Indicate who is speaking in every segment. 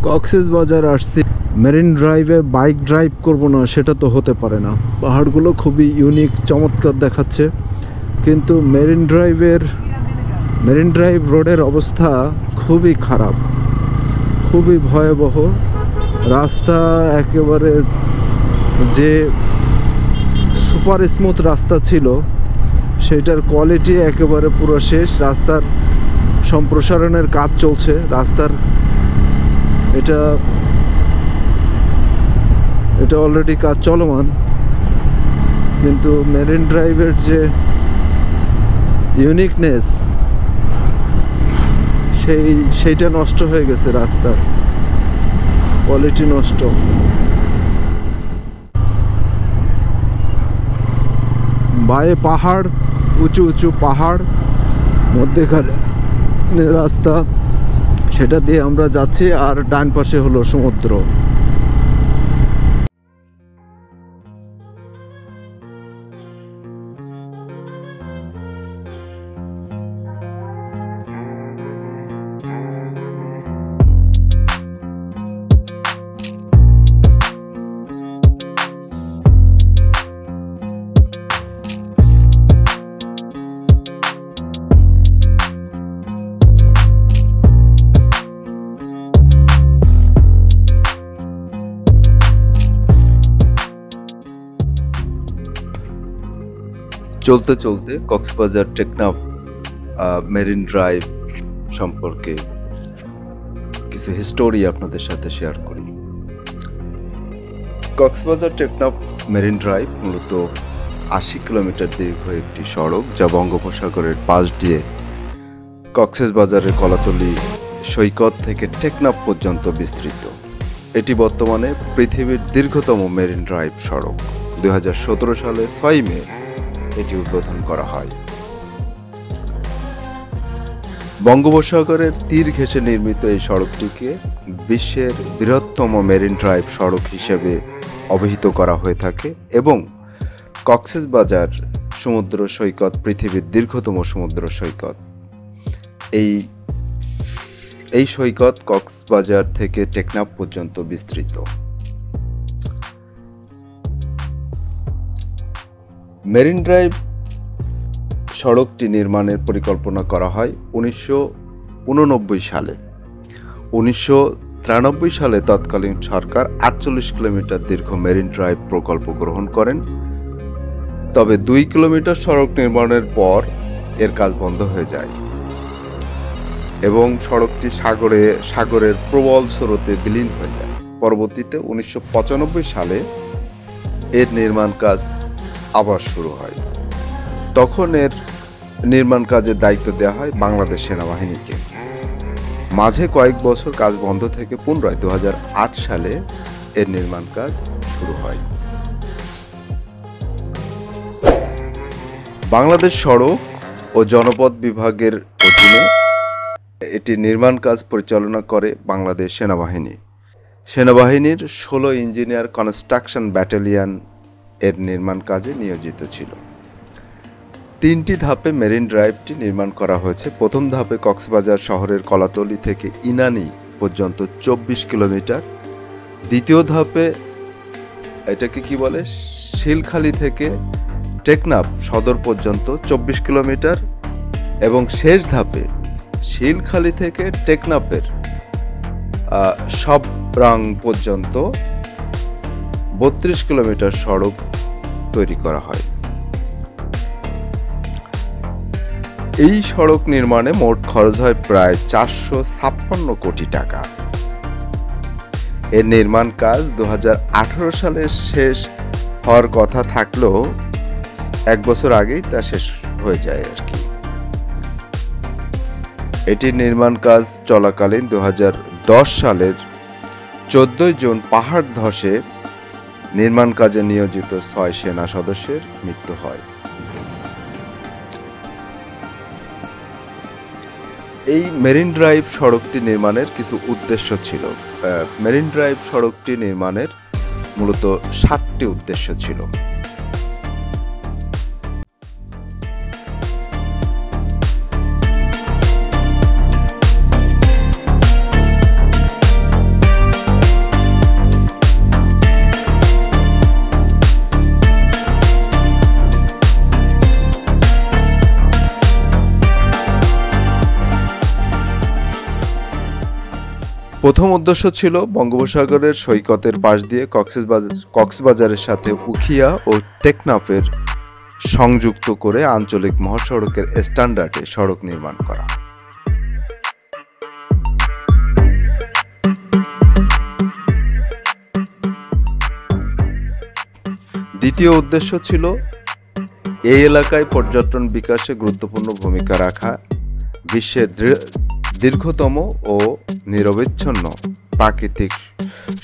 Speaker 1: কক্সবাজার আসছি, মেরিন ড্রাইভে bike drive করব না সেটা তো হতে পারে না। পাহাড়গুলো খুবই ইউনিক, চমৎকার দেখাচ্ছে, কিন্তু মেরিন ড্রাইভ রোডের অবস্থা খুবই খারাপ, খুবই ভয়াবহ। রাস্তা একেবারে যে সুপার স্মুথ রাস্তা ছিল সেটার কোয়ালিটি একেবারে পুরো শেষ। রাস্তার সম্প্রসারণের কাজ চলছে, রাস্তার এটা অলরেডি কাজ চলমান, কিন্তু মেরিন ড্রাইভের যে ইউনিকনেস সেইটা নষ্ট হয়ে গেছে, রাস্তার কোয়ালিটি নষ্ট। বায়ে পাহাড়, উঁচু উঁচু পাহাড়, মধ্যেখানে রাস্তা, সেটা দিয়ে আমরা যাচ্ছি, আর ডান পাশে হলো সমুদ্র। চলতে চলতে কক্সবাজার টেকনাফ মেরিন ড্রাইভ সম্পর্কে কিছু হিস্টোরি আপনাদের সাথে শেয়ার করি। কক্সবাজার টেকনাফ মেরিন ড্রাইভ মূলত ৮০ কিলোমিটার দীর্ঘ একটি সড়ক, যা বঙ্গোপসাগরের পাশ দিয়ে কক্সবাজারের কলাতলী সৈকত থেকে টেকনাফ পর্যন্ত বিস্তৃত। এটি বর্তমানে পৃথিবীর দীর্ঘতম মেরিন ড্রাইভ সড়ক। ২০১৭ সালে ৬ মে এটি উদ্বোধন করা হয়। বঙ্গোপসাগরের তীর ঘেঁষে নির্মিত এই সড়কটিকে বিশ্বের বৃহত্তম মেরিন ড্রাইভ সড়ক হিসেবে অভিহিত করা হয়ে থাকে এবং কক্সবাজার সমুদ্র সৈকত পৃথিবীর দীর্ঘতম সমুদ্র সৈকত। এই সৈকত কক্সবাজার থেকে টেকনাফ পর্যন্ত বিস্তৃত। মেরিন ড্রাইভ সড়কটি নির্মাণের পরিকল্পনা করা হয় ১৯৮৯ সালে। ১৯৯৩ সালে তৎকালীন সরকার ৪৮ কিলোমিটার দীর্ঘ মেরিন ড্রাইভ প্রকল্প গ্রহণ করেন। তবে ২ কিলোমিটার সড়ক নির্মাণের পর এর কাজ বন্ধ হয়ে যায় এবং সড়কটি সাগরের প্রবল স্রোতে বিলীন হয়ে যায়। পরবর্তীতে ১৯৯৫ সালে এর নির্মাণ কাজ আবার শুরু হয়। তখন এর নির্মাণ কাজের দায়িত্ব দেওয়া হয় বাংলাদেশ সেনাবাহিনীকে। মাঝে কয়েক বছর কাজ বন্ধ থেকে পুনরায় ২০০৮ সালে এর নির্মাণ কাজ শুরু হয়। বাংলাদেশ সড়ক ও জনপথ বিভাগের অধীনে এটি নির্মাণ কাজ পরিচালনা করে বাংলাদেশ সেনাবাহিনী। সেনাবাহিনীর ১৬ ইঞ্জিনিয়ার কনস্ট্রাকশন ব্যাটালিয়ন এর নির্মাণ কাজে নিয়োজিত ছিল। ৩টি ধাপে মেরিন ড্রাইভটি নির্মাণ করা হয়েছে। প্রথম ধাপে কক্সবাজার শহরের কলাতলী থেকে ইনানী পর্যন্ত ২৪ কিলোমিটার। দ্বিতীয় ধাপে এটাকে কি বলে, শিলখালী থেকে টেকনাফ সদর পর্যন্ত ২৪ কিলোমিটার এবং শেষ ধাপে শিলখালী থেকে টেকনাফের সবরাং পর্যন্ত ৩২ কিলোমিটার সড়ক তৈরি করা হয়। এই সড়ক নির্মাণে মোট খরচ হয় প্রায় ৪৫৬ কোটি টাকা। এর নির্মাণ কাজ ২০১৮ সালে শেষ হওয়ার কথা থাকলেও ১ বছর আগেই তা শেষ হয়ে যায় আর কি। এটির নির্মাণ কাজ চলাকালীন ২০১০ সালের ১৪ জুন পাহাড় ধসে নির্মাণ কাজে নিয়োজিত ৬ সেনা সদস্যের মৃত্যু হয়। এই মেরিন ড্রাইভ সড়কটি নির্মাণের কিছু উদ্দেশ্য ছিল। মেরিন ড্রাইভ সড়কটি নির্মাণের মূলত ৭টি উদ্দেশ্য ছিল। প্রথম উদ্দেশ্য ছিল বঙ্গোপসাগরের সৈকতের পাশ দিয়ে কক্সবাজারের সাথে উখিয়া ও টেকনাফের সংযুক্ত করে আঞ্চলিক মহাসড়কের স্ট্যান্ডার্ডে সড়ক নির্মাণ করা। দ্বিতীয় উদ্দেশ্য ছিল এই এলাকায় পর্যটন বিকাশে গুরুত্বপূর্ণ ভূমিকা রাখা, বিশ্বের দীর্ঘতম ও নিরবচ্ছিন্ন প্রাকৃতিক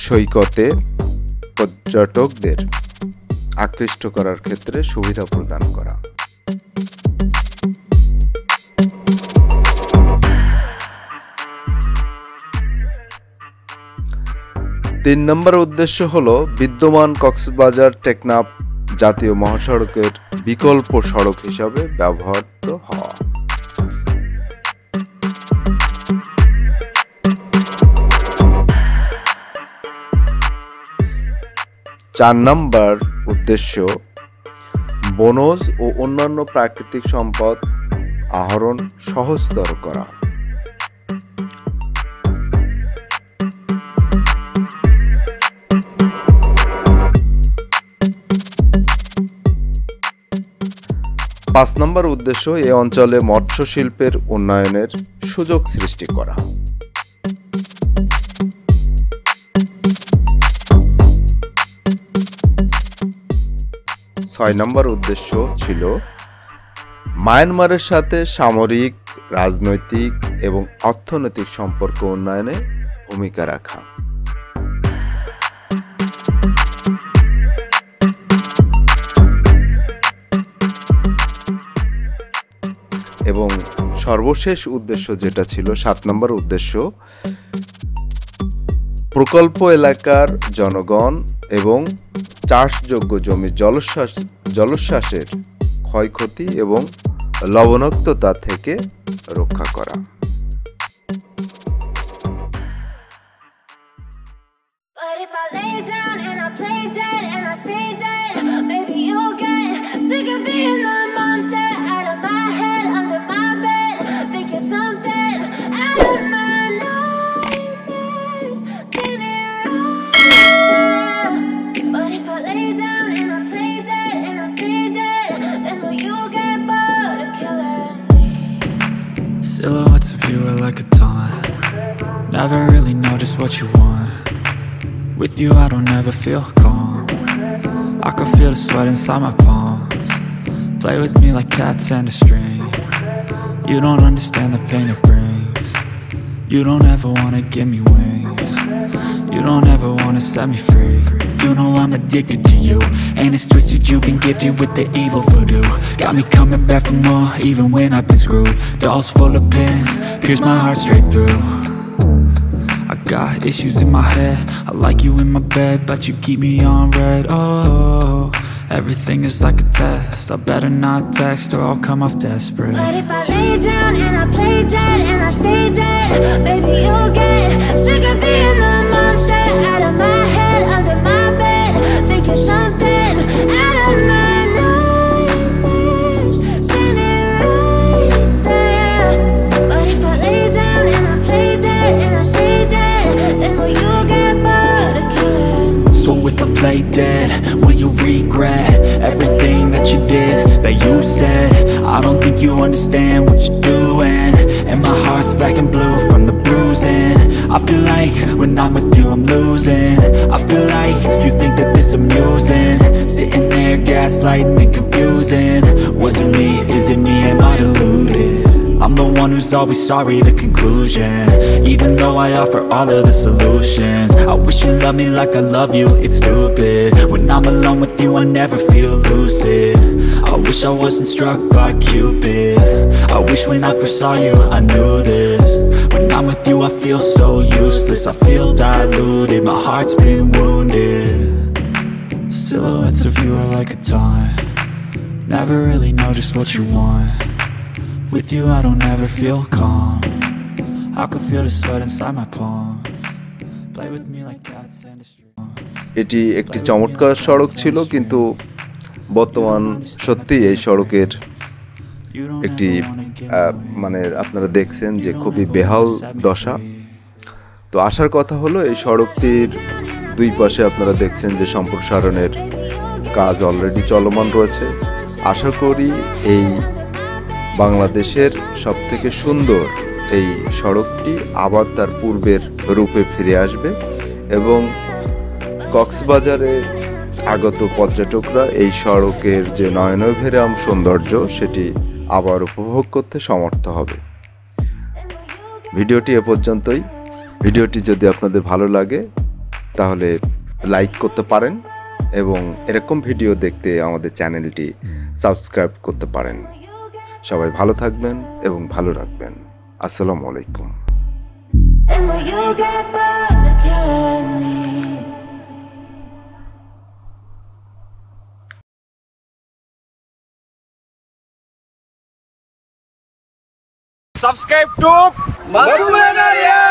Speaker 1: সৈকতে পর্যটকদের আকৃষ্ট করার ক্ষেত্রে সুবিধা প্রদান করা। তিন নম্বর উদ্দেশ্য হলো বিদ্যমান কক্সবাজার টেকনাফ জাতীয় মহাসড়কের বিকল্প সড়ক হিসাবে ব্যবহৃত হওয়া। চার নম্বর উদ্দেশ্য বনজ ও অন্যান্য প্রাকৃতিক সম্পদ আহরণ সহজতর করা। পাঁচ নম্বর উদ্দেশ্য এই অঞ্চলে মৎস্য শিল্পের উন্নয়নের সুযোগ সৃষ্টি করা। ছয় নম্বর উদ্দেশ্য ছিল মায়ানমারের সাথে সামরিক, রাজনৈতিক এবং অর্থনৈতিক সম্পর্ক উন্নয়নে ভূমিকা রাখা। এবং সর্বশেষ উদ্দেশ্য যেটা ছিল ৭ নম্বর উদ্দেশ্য প্রকল্প এলাকার জনগণ এবং চাষযোগ্য জমির জলোচ্ছ্বাসের ক্ষয়ক্ষতি এবং লবণাক্ততা থেকে রক্ষা করা।
Speaker 2: Silhouettes of you are like a taunt. Never really know just what you want. With you I don't ever feel calm. I can feel the sweat inside my palms. Play with me like cats and a string. You don't understand the pain it brings. You don't ever wanna give me wings. You don't ever wanna set me free. You know I'm addicted to you, and it's twisted, you've been gifted with the evil voodoo. Got me coming back for more, even when I've been screwed. Dolls full of pins, pierce my heart straight through. I got issues in my head, I like you in my bed, but you keep me on red. Oh, everything is like a test, I better not text or I'll come off desperate.
Speaker 3: But if I lay down and I play dead and I stay dead, baby you'll get sick of being the monster out of my head, under my bed, thinking something out of my nightmares, standing right there. But if I lay down and I play dead and I stay dead, then will you get bored of killing me?
Speaker 2: So if I play dead, will you regret everything that you did, that you said? I don't think you understand what you're doing, and my heart's black and blue from the bruising. I feel like when I'm with you I'm losing. I feel like you think that this amusing, sitting there gaslighting and confusing. Was it me? Is it me? Am I deluded? I'm the one who's always sorry, the conclusion. Even though I offer all of the solutions, I wish you loved me like I love you, it's stupid. When I'm alone with you I never feel lucid. I wish I wasn't struck by Cupid. I wish when I first saw you I knew this. When I'm with you I feel so useless, I feel diluted, my heart's been wounded. Silhouettes of you are like a taunt. Never really know just what you want. With you I don't ever feel calm. I can feel the sweat inside my palms. Play with me like cats and a string.
Speaker 1: এটি একটি চমৎকার সড়ক ছিল, কিন্তু বর্তমান সত্যি এই সড়কের একটি মানে আপনারা দেখছেন যে খুবই বেহাল দশা। তো আসার কথা হলো এই সড়কটির দুই পাশে আপনারা দেখছেন যে সম্প্রসারণের কাজ অলরেডি চলমান রয়েছে। আশা করি এই বাংলাদেশের সবথেকে সুন্দর এই সড়কটি আবার তার পূর্বের রূপে ফিরে আসবে এবং কক্সবাজারে আগত পর্যটকরা এই সড়কের যে নয়নভিরাম সৌন্দর্য সেটি আবার উপভোগ করতে সমর্থ হবে। ভিডিওটি এ পর্যন্তই। ভিডিওটি যদি আপনাদের ভালো লাগে তাহলে লাইক করতে পারেন এবং এরকম ভিডিও দেখতে আমাদের চ্যানেলটি সাবস্ক্রাইব করতে পারেন। সবাই ভালো থাকবেন এবং ভালো রাখবেন। আসসালামু আলাইকুম।
Speaker 3: And when you get bored, look at me.
Speaker 4: Subscribe to Masumanaria!